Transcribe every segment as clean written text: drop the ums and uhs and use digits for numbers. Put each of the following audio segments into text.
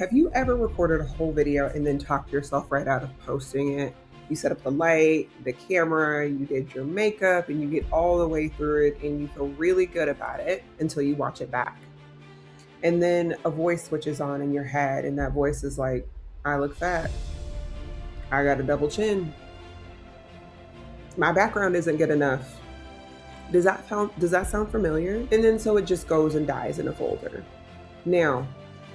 Have you ever recorded a whole video and then talked yourself right out of posting it? You set up the light, the camera, you did your makeup, and you get all the way through it and you feel really good about it until you watch it back. And then a voice switches on in your head, and that voice is like, I look fat. I got a double chin. My background isn't good enough. Does that sound familiar? And then so it just goes and dies in a folder. Now,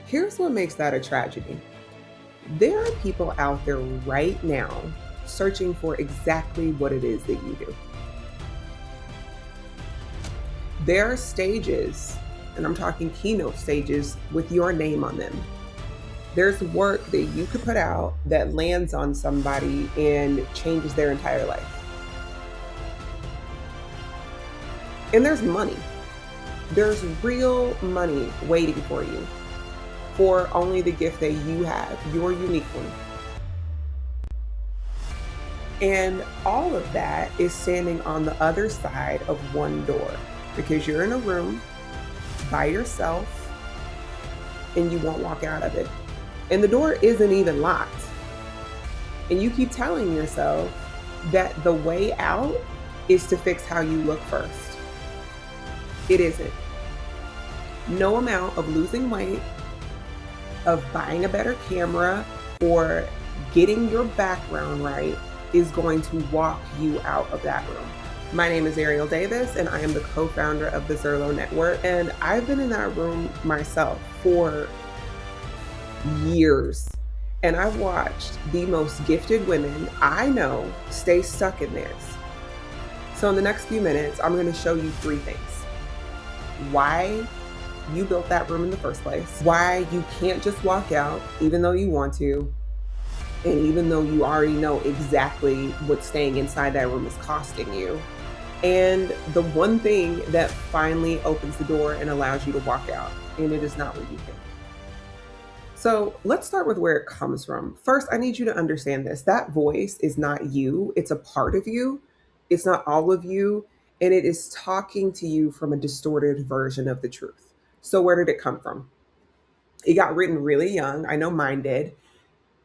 here's what makes that a tragedy. There are people out there right now searching for exactly what it is that you do. There are stages, and I'm talking keynote stages, with your name on them. There's work that you could put out that lands on somebody and changes their entire life. And there's money. There's real money waiting for you for only the gift that you have, your unique one. And all of that is standing on the other side of one door because you're in a room by yourself and you won't walk out of it. And the door isn't even locked. And you keep telling yourself that the way out is to fix how you look first. It isn't. No amount of losing weight, of buying a better camera, or getting your background right is going to walk you out of that room. My name is Ariel Davis, and I am the co-founder of the Zerlo Network. And I've been in that room myself for years. And I've watched the most gifted women I know stay stuck in theirs. So in the next few minutes, I'm going to show you 3 things. Why you built that room in the first place, why you can't just walk out even though you want to, and even though you already know exactly what staying inside that room is costing you, and the one thing that finally opens the door and allows you to walk out, and it is not what you think. So let's start with where it comes from. First, I need you to understand this. That voice is not you. It's a part of you. It's not all of you. And it is talking to you from a distorted version of the truth. So where did it come from? It got written really young. I know mine did.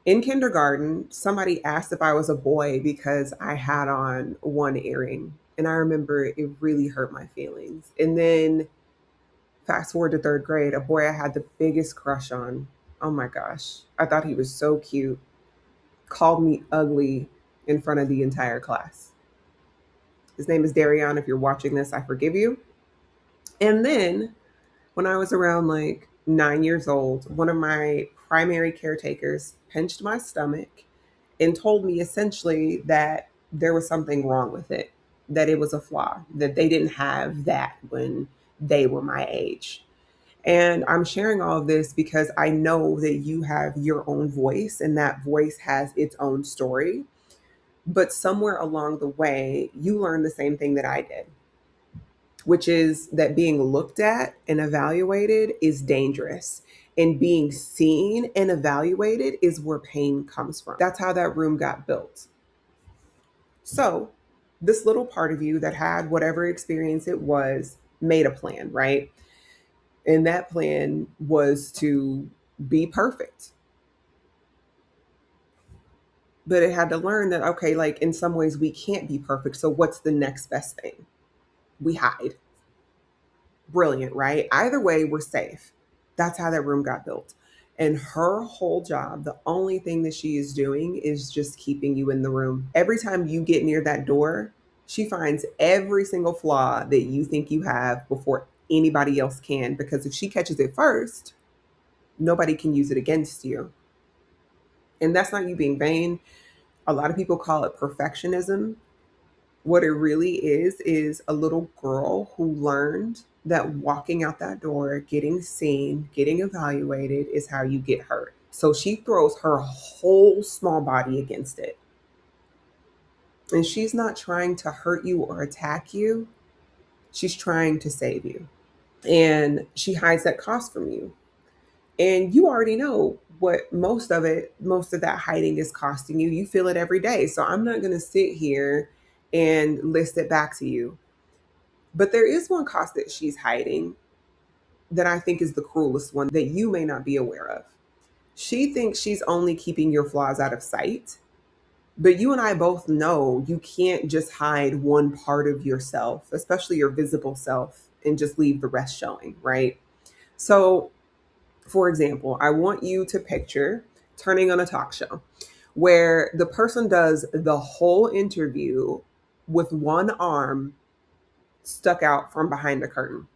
In kindergarten, somebody asked if I was a boy because I had on one earring. And I remember it really hurt my feelings. And then fast forward to 3rd grade, a boy I had the biggest crush on. Oh my gosh. I thought he was so cute. Called me ugly in front of the entire class. His name is Darion. If you're watching this, I forgive you. And then when I was around like 9 years old, one of my primary caretakers pinched my stomach and told me essentially that there was something wrong with it, that it was a flaw, that they didn't have that when they were my age. And I'm sharing all of this because I know that you have your own voice and that voice has its own story. But somewhere along the way, you learned the same thing that I did, which is that being looked at and evaluated is dangerous. And being seen and evaluated is where pain comes from. That's how that room got built. So, this little part of you that had whatever experience it was made a plan, right? And that plan was to be perfect. But it had to learn that, okay, like in some ways we can't be perfect. So, what's the next best thing? We hide. Brilliant, right? Either way, we're safe. That's how that room got built. And her whole job, the only thing that she is doing is just keeping you in the room. Every time you get near that door, she finds every single flaw that you think you have before anybody else can. Because if she catches it first, nobody can use it against you. And that's not you being vain. A lot of people call it perfectionism. What it really is a little girl who learned that walking out that door, getting seen, getting evaluated is how you get hurt. So she throws her whole small body against it. And she's not trying to hurt you or attack you. She's trying to save you. And she hides that cost from you. And you already know what most of that hiding is costing you. You feel it every day. So I'm not going to sit here and list it back to you. But there is one cost that she's hiding that I think is the cruelest one that you may not be aware of. She thinks she's only keeping your flaws out of sight. But you and I both know you can't just hide one part of yourself, especially your visible self, and just leave the rest showing, right? So, for example, I want you to picture turning on a talk show where the person does the whole interview with one arm stuck out from behind the curtain.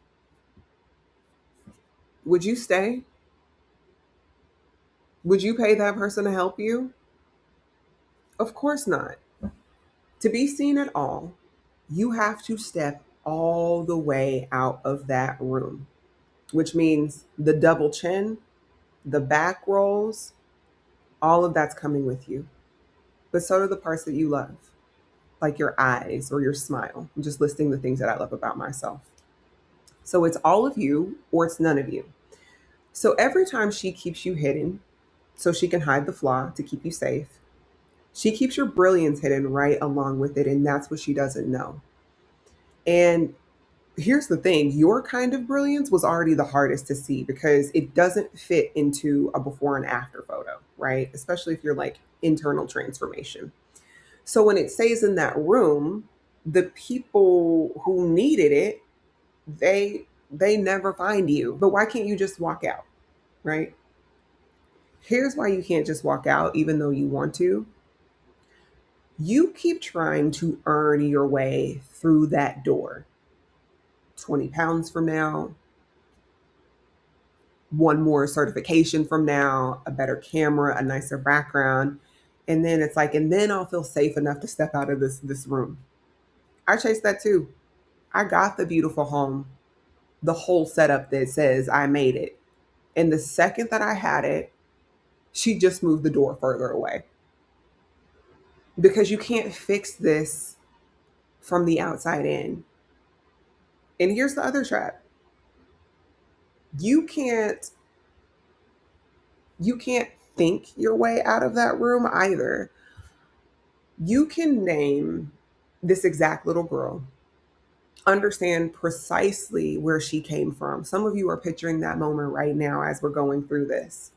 Would you stay? Would you pay that person to help you? Of course not. To be seen at all, you have to step all the way out of that room, which means the double chin, the back rolls, all of that's coming with you. But so do the parts that you love, like your eyes or your smile. I'm just listing the things that I love about myself. So it's all of you or it's none of you. So every time she keeps you hidden, so she can hide the flaw to keep you safe, she keeps your brilliance hidden right along with it. And that's what she doesn't know. And here's the thing, your kind of brilliance was already the hardest to see because it doesn't fit into a before and after photo, right? Especially if you're like internal transformation. So when it stays in that room, the people who needed it, they never find you. But why can't you just walk out, right? Here's why you can't just walk out even though you want to. You keep trying to earn your way through that door. 20 pounds from now, one more certification from now, a better camera, a nicer background. And then it's like, and then I'll feel safe enough to step out of this room. I chased that too. I got the beautiful home, the whole setup that says I made it. And the second that I had it, she just moved the door further away. Because you can't fix this from the outside in. And here's the other trap. You can't you can't think your way out of that room either. You can name this exact little girl, understand precisely where she came from. Some of you are picturing that moment right now as we're going through this.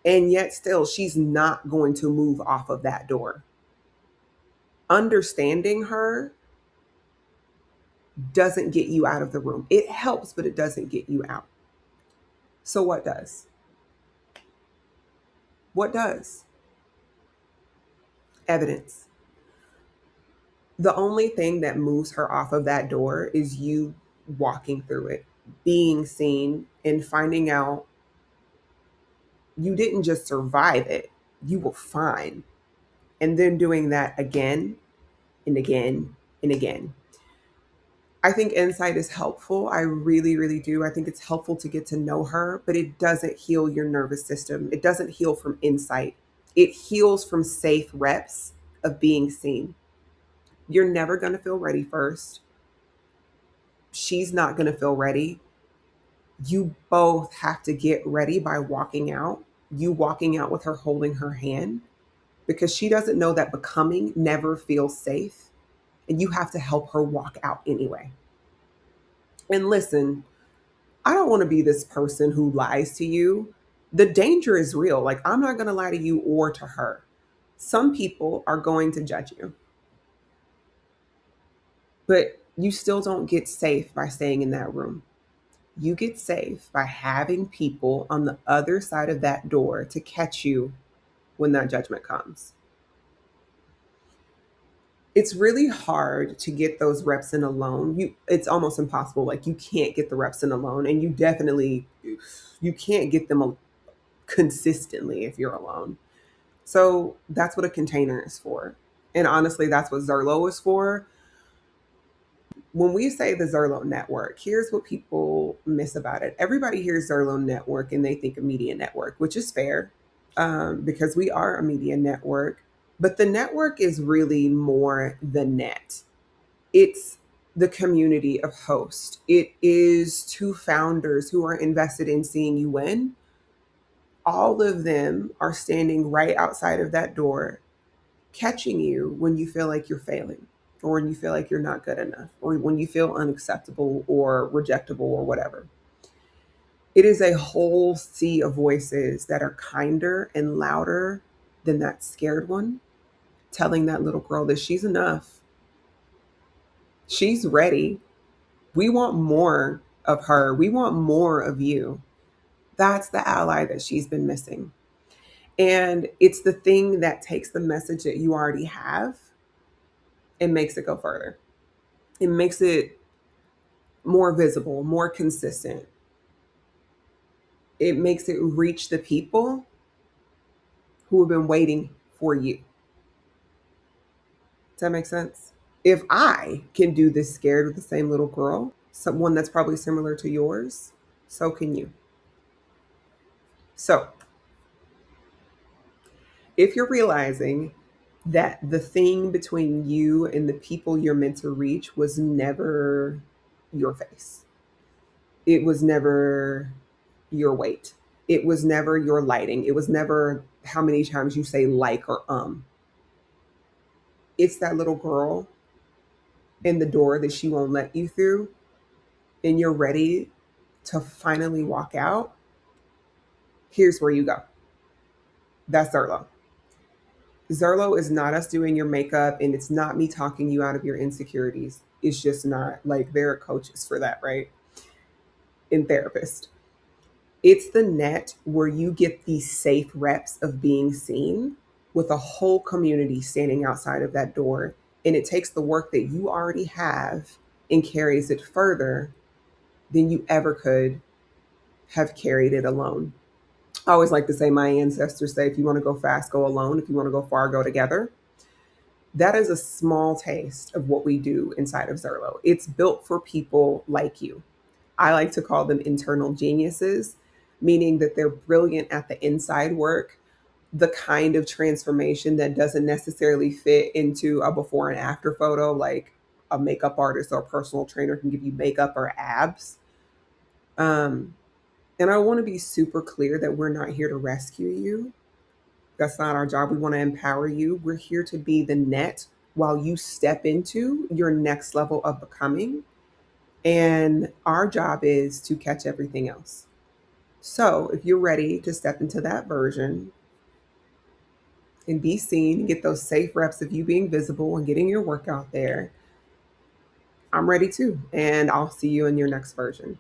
And yet, still, she's not going to move off of that door. Understanding her doesn't get you out of the room. It helps, but it doesn't get you out. So, what does? What does? Evidence. The only thing that moves her off of that door is you walking through it, being seen, and finding out you didn't just survive it, you were fine. And then doing that again and again and again. I think insight is helpful. I really, really do. I think it's helpful to get to know her, but it doesn't heal your nervous system. It doesn't heal from insight. It heals from safe reps of being seen. You're never going to feel ready first. She's not going to feel ready. You both have to get ready by walking out. You walking out with her holding her hand because she doesn't know that becoming never feels safe. And you have to help her walk out anyway. And listen, I don't want to be this person who lies to you. The danger is real. Like, I'm not going to lie to you or to her. Some people are going to judge you, but you still don't get safe by staying in that room. You get safe by having people on the other side of that door to catch you when that judgment comes. It's really hard to get those reps in alone. It's almost impossible. Like, you can't get the reps in alone, and you can't get them consistently if you're alone. So that's what a container is for. And honestly, that's what Zerlo is for. When we say the Zerlo network, here's what people miss about it. Everybody hears Zerlo network and they think a media network, which is fair, because we are a media network. But the network is really more the net. It's the community of hosts. It is two founders who are invested in seeing you win. All of them are standing right outside of that door, catching you when you feel like you're failing, or when you feel like you're not good enough, or when you feel unacceptable or rejectable or whatever. It is a whole sea of voices that are kinder and louder than that scared one, telling that little girl that she's enough. She's ready. We want more of her. We want more of you. That's the ally that she's been missing. And it's the thing that takes the message that you already have and makes it go further. It makes it more visible, more consistent. It makes it reach the people who have been waiting for you. Does that make sense? If I can do this scared with the same little girl, someone that's probably similar to yours, so can you. So, if you're realizing that the thing between you and the people you're meant to reach was never your face, it was never your weight, it was never your lighting, it was never how many times you say like or it's that little girl in the door that she won't let you through, and you're ready to finally walk out, here's where you go. That's Zerlo. Zerlo is not us doing your makeup, and it's not me talking you out of your insecurities. It's just not. Like, there are coaches for that, right? And therapists. It's the net where you get these safe reps of being seen with a whole community standing outside of that door. And it takes the work that you already have and carries it further than you ever could have carried it alone. I always like to say, my ancestors say, if you want to go fast, go alone. If you want to go far, go together. That is a small taste of what we do inside of Zerlo. It's built for people like you. I like to call them internal geniuses, meaning that they're brilliant at the inside work, the kind of transformation that doesn't necessarily fit into a before and after photo, like a makeup artist or a personal trainer can give you makeup or abs. Um, and I want to be super clear that we're not here to rescue you. That's not our job. We want to empower you. We're here to be the net while you step into your next level of becoming. And our job is to catch everything else. So if you're ready to step into that version and be seen and get those safe reps of you being visible and getting your work out there, I'm ready too. And I'll see you in your next version.